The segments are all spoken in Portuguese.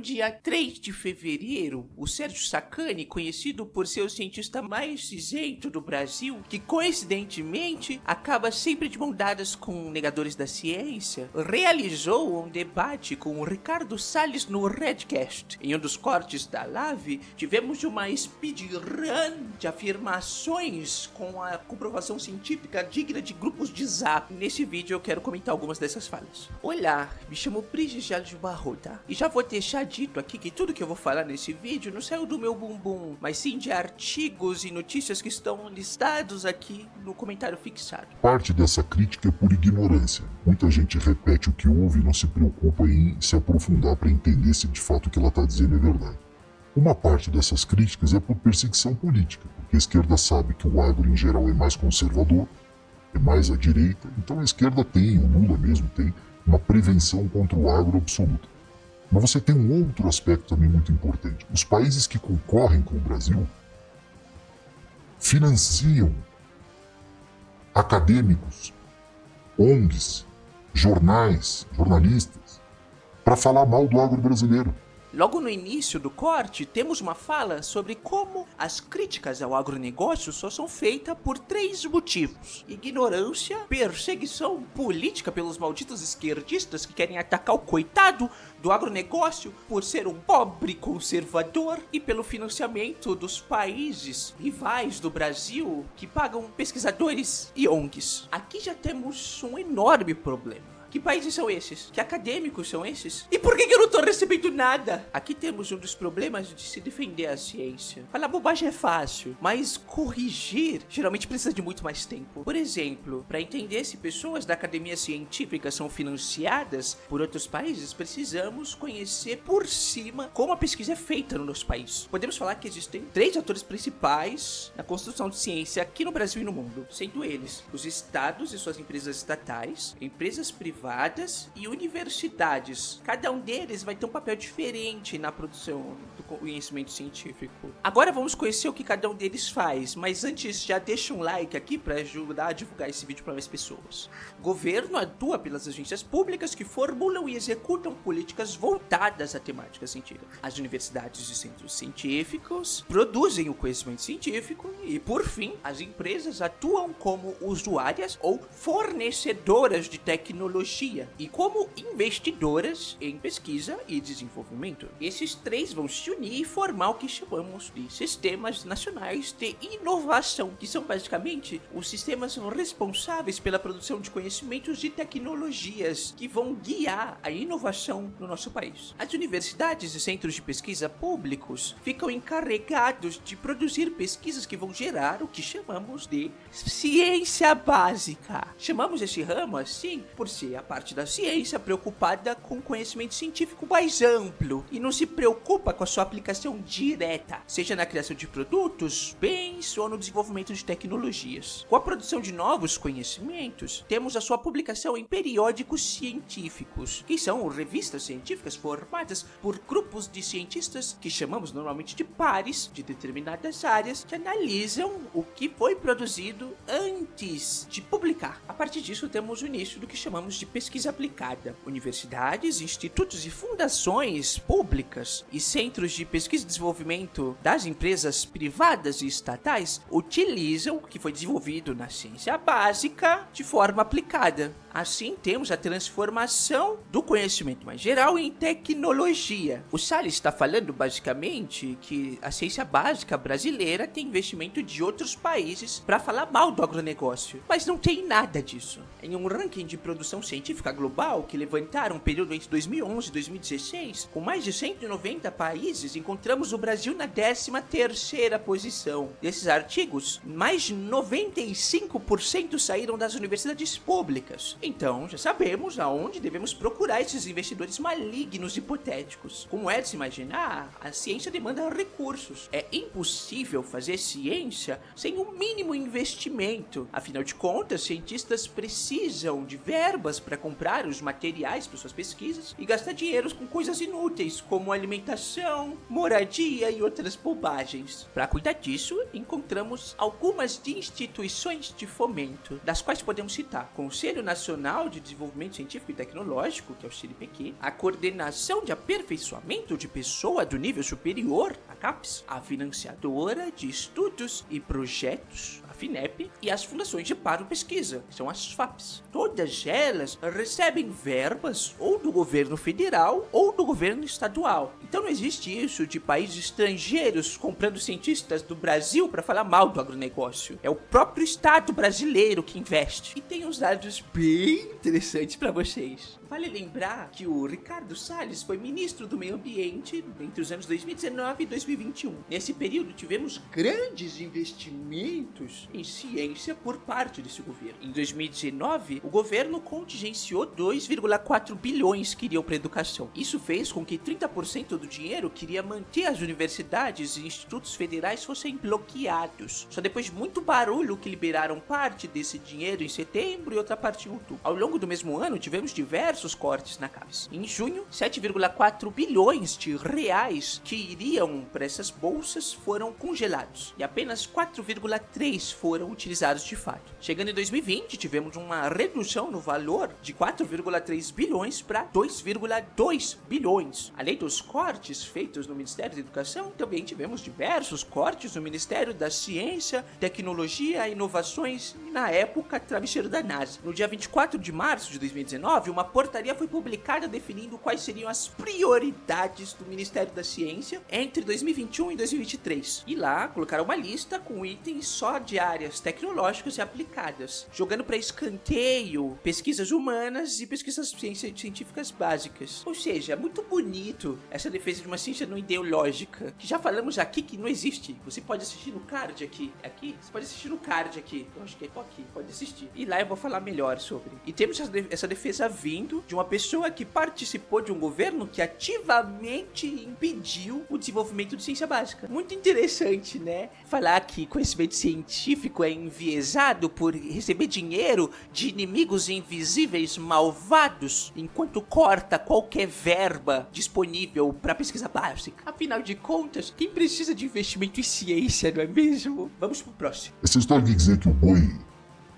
dia 3 de fevereiro, o Sérgio Sacani, conhecido por ser o cientista mais isento do Brasil, que coincidentemente acaba sempre de mão dadas com negadores da ciência, realizou um debate com o Ricardo Salles no Redcast. Em um dos cortes da live, tivemos uma speedrun de afirmações com a comprovação científica digna de grupos de zap. Nesse vídeo eu quero comentar algumas dessas falas. Olá, me chamo Brigitte de Barro, tá? E já vou deixar dito aqui que tudo que eu vou falar nesse vídeo não saiu do meu bumbum, mas sim de artigos e notícias que estão listados aqui no comentário fixado. Parte dessa crítica é por ignorância. Muita gente repete o que ouve e não se preocupa em se aprofundar para entender se de fato o que ela está dizendo é verdade. Uma parte dessas críticas é por perseguição política, porque a esquerda sabe que o agro em geral é mais conservador, é mais à direita, então a esquerda tem, o Lula mesmo tem, uma prevenção contra o agro absoluta. Mas você tem um outro aspecto também muito importante. Os países que concorrem com o Brasil financiam acadêmicos, ONGs, jornais, jornalistas, para falar mal do agro brasileiro. Logo no início do corte, temos uma fala sobre como as críticas ao agronegócio só são feitas por 3 motivos: ignorância, perseguição política pelos malditos esquerdistas que querem atacar o coitado do agronegócio por ser um pobre conservador, e pelo financiamento dos países rivais do Brasil que pagam pesquisadores e ONGs. Aqui já temos um enorme problema. Que países são esses? Que acadêmicos são esses? E por que eu não tô recebendo nada? Aqui temos um dos problemas de se defender a ciência. Falar bobagem é fácil, mas corrigir geralmente precisa de muito mais tempo. Por exemplo, para entender se pessoas da academia científica são financiadas por outros países, precisamos conhecer por cima como a pesquisa é feita no nosso país. Podemos falar que existem 3 atores principais na construção de ciência aqui no Brasil e no mundo, sendo eles os estados e suas empresas estatais, empresas privadas e universidades. Cada um deles vai ter um papel diferente na produção do conhecimento científico. Agora vamos conhecer o que cada um deles faz, mas antes já deixa um like aqui para ajudar a divulgar esse vídeo para mais pessoas. O governo atua pelas agências públicas que formulam e executam políticas voltadas à temática científica. As universidades e centros científicos produzem o conhecimento científico e, por fim, as empresas atuam como usuárias ou fornecedoras de tecnologia e como investidoras em pesquisa e desenvolvimento. Esses 3 vão se unir e formar o que chamamos de sistemas nacionais de inovação, que são basicamente os sistemas responsáveis pela produção de conhecimentos e tecnologias que vão guiar a inovação no nosso país. As universidades e centros de pesquisa públicos ficam encarregados de produzir pesquisas que vão gerar o que chamamos de ciência básica. Chamamos esse ramo assim por ser a parte da ciência preocupada com conhecimento científico mais amplo e não se preocupa com a sua aplicação direta, seja na criação de produtos, bens ou no desenvolvimento de tecnologias. Com a produção de novos conhecimentos, temos a sua publicação em periódicos científicos, que são revistas científicas formadas por grupos de cientistas que chamamos normalmente de pares de determinadas áreas, que analisam o que foi produzido antes de publicar. A partir disso, temos o início do que chamamos de pesquisa aplicada. Universidades, institutos e fundações públicas e centros de pesquisa e desenvolvimento das empresas privadas e estatais utilizam o que foi desenvolvido na ciência básica de forma aplicada. Assim, temos a transformação do conhecimento mais geral em tecnologia. O Salles está falando basicamente que a ciência básica brasileira tem investimento de outros países para falar mal do agronegócio, mas não tem nada disso. Em um ranking de produção científica global que levantaram um período entre 2011 e 2016, com mais de 190 países, encontramos o Brasil na 13ª posição. Desses artigos, mais de 95% saíram das universidades públicas. Então, já sabemos aonde devemos procurar esses investidores malignos hipotéticos. Como é de se imaginar, a ciência demanda recursos. É impossível fazer ciência sem um mínimo investimento. Afinal de contas, cientistas precisam de verbas para comprar os materiais para suas pesquisas e gastar dinheiro com coisas inúteis, como alimentação, moradia e outras bobagens. Para cuidar disso, encontramos algumas instituições de fomento, das quais podemos citar Conselho Nacional Nacional de Desenvolvimento Científico e Tecnológico, que é o CNPq, a Coordenação de Aperfeiçoamento de Pessoa do Nível Superior, a CAPES, a Financiadora de Estudos e Projetos, a FINEP, e as Fundações de Amparo e Pesquisa, que são as FAPES. Todas elas recebem verbas ou do governo federal ou do governo estadual. Então não existe isso de países estrangeiros comprando cientistas do Brasil para falar mal do agronegócio. É o próprio Estado brasileiro que investe. E tem uns dados bem interessantes para vocês. Vale lembrar que o Ricardo Salles foi ministro do Meio Ambiente entre os anos 2019 e 2021. Nesse período tivemos grandes investimentos em ciência por parte desse governo. Em 2019, o governo contingenciou 2,4 bilhões que iriam para a educação. Isso fez com que 30% do dinheiro que iria manter as universidades e institutos federais fossem bloqueados. Só depois de muito barulho que liberaram parte desse dinheiro em setembro e outra parte em outubro. Ao longo do mesmo ano, tivemos diversos cortes na CAPES. Em junho, 7,4 bilhões de reais que iriam para essas bolsas foram congelados e apenas 4,3 foram utilizados de fato. Chegando em 2020, tivemos uma redução no valor de 4,3 bilhões para 2,2 bilhões. Além dos cortes feitos no Ministério da Educação, também tivemos diversos cortes no Ministério da Ciência, Tecnologia e Inovações e, na época, travesseiro da NASA. No dia 24 de março de 2019, uma portaria foi publicada definindo quais seriam as prioridades do Ministério da Ciência entre 2021 e 2023. E lá colocaram uma lista com itens só de áreas tecnológicas e aplicadas, jogando para escanteio pesquisas humanas e pesquisas científicas básicas. Ou seja, é muito bonito essa defesa de uma ciência não ideológica, que já falamos aqui que não existe. Você pode assistir no card aqui. Você pode assistir no card aqui. Eu acho que é aqui, pode assistir. E lá eu vou falar melhor sobre. E temos essa defesa vindo de uma pessoa que participou de um governo que ativamente impediu o desenvolvimento de ciência básica. Muito interessante, né? Falar que conhecimento científico é enviesado por receber dinheiro de inimigos invisíveis malvados, enquanto corta qualquer verba disponível para pesquisa básica. Afinal de contas, quem precisa de investimento em ciência, não é mesmo? Vamos pro próximo. Essa história de dizer que o boi,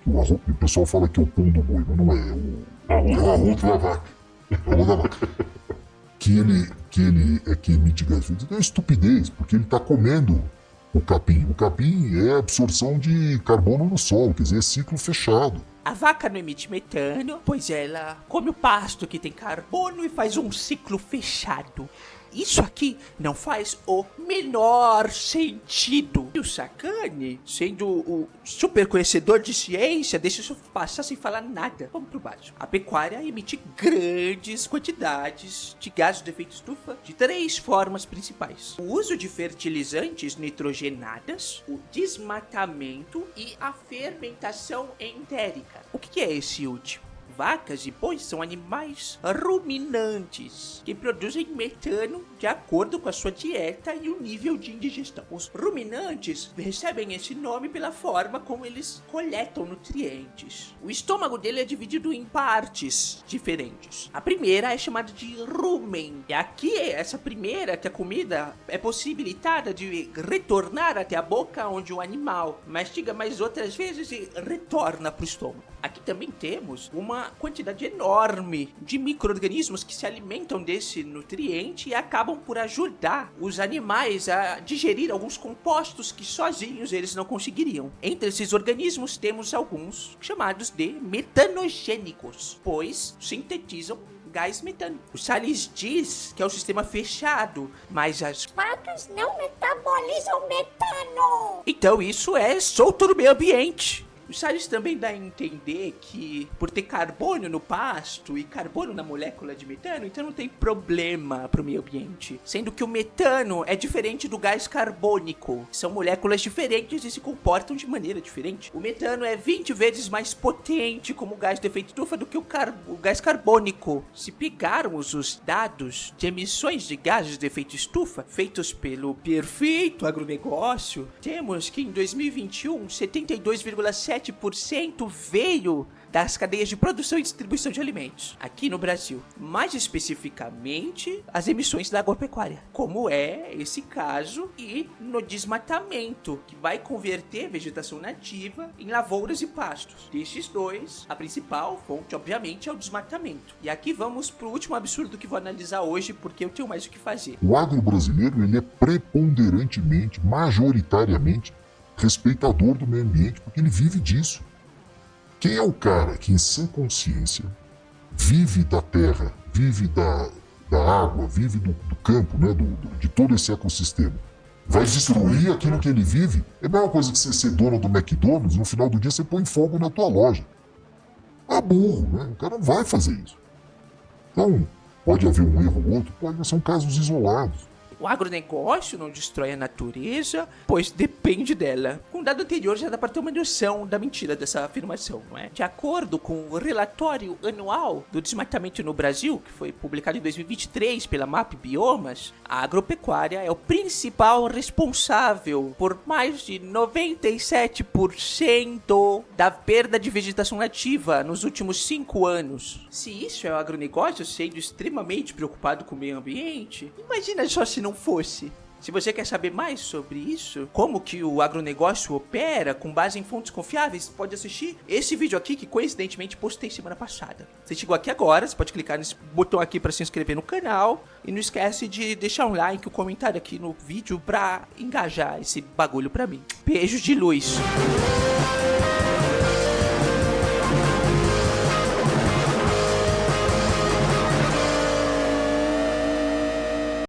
o pessoal fala que é o pão do boi, mas não é, é o arroto da vaca. É o arroto da vaca. Que ele é que emite gás. É uma estupidez, porque ele está comendo o capim. O capim é absorção de carbono no solo, quer dizer, é ciclo fechado. A vaca não emite metano, pois ela come o pasto que tem carbono e faz um ciclo fechado. Isso aqui não faz o menor sentido. E o Sacani, sendo o super conhecedor de ciência, deixa isso passar sem falar nada. Vamos pro básico. A pecuária emite grandes quantidades de gases de efeito estufa de 3 formas principais: o uso de fertilizantes nitrogenadas, o desmatamento e a fermentação entérica. O que é esse último? Vacas e bois são animais ruminantes que produzem metano de acordo com a sua dieta e o nível de indigestão. Os ruminantes recebem esse nome pela forma como eles coletam nutrientes. O estômago dele é dividido em partes diferentes. A primeira é chamada de rumen. E aqui é essa primeira que a comida é possibilitada de retornar até a boca, onde o animal mastiga mais outras vezes e retorna para o estômago. Aqui também temos uma quantidade enorme de micro-organismos que se alimentam desse nutriente e acabam por ajudar os animais a digerir alguns compostos que sozinhos eles não conseguiriam. Entre esses organismos temos alguns chamados de metanogênicos, pois sintetizam gás metano. O Salles diz que é um sistema fechado, mas as vacas não metabolizam metano. Então isso é solto no meio ambiente. O Salles também dá a entender que, por ter carbono no pasto e carbono na molécula de metano, então não tem problema para o meio ambiente. Sendo que o metano é diferente do gás carbônico. São moléculas diferentes e se comportam de maneira diferente. O metano é 20 vezes mais potente como gás de efeito estufa do que o gás carbônico. Se pegarmos os dados de emissões de gases de efeito estufa feitos pelo perfeito agronegócio, temos que em 2021, 72,7% veio das cadeias de produção e distribuição de alimentos aqui no Brasil. Mais especificamente, as emissões da agropecuária, como é esse caso, e no desmatamento, que vai converter vegetação nativa em lavouras e pastos. Desses dois, a principal fonte, obviamente, é o desmatamento. E aqui vamos pro último absurdo que vou analisar hoje, porque eu tenho mais o que fazer. O agro brasileiro ele é preponderantemente, majoritariamente, respeitador do meio ambiente, porque ele vive disso. Quem é o cara que, em sã consciência, vive da terra, vive da água, vive do campo, né, de todo esse ecossistema, vai destruir aquilo que ele vive? É a mesma coisa que você ser dono do McDonald's, no final do dia você põe fogo na tua loja. É burro, né? O cara não vai fazer isso. Então, pode haver um erro ou outro, pode ser casos isolados. O agronegócio não destrói a natureza, pois depende dela. Com o dado anterior já dá para ter uma noção da mentira dessa afirmação, não é? De acordo com o relatório anual do desmatamento no Brasil, que foi publicado em 2023 pela MAP Biomas, a agropecuária é o principal responsável por mais de 97% da perda de vegetação nativa nos últimos 5 anos. Se isso é o agronegócio sendo extremamente preocupado com o meio ambiente, imagina só se não fosse. Se você quer saber mais sobre isso, como que o agronegócio opera com base em fontes confiáveis, pode assistir esse vídeo aqui que coincidentemente postei semana passada. Você chegou aqui agora, você pode clicar nesse botão aqui para se inscrever no canal e não esquece de deixar um like, um comentário aqui no vídeo para engajar esse bagulho para mim. Beijos de luz.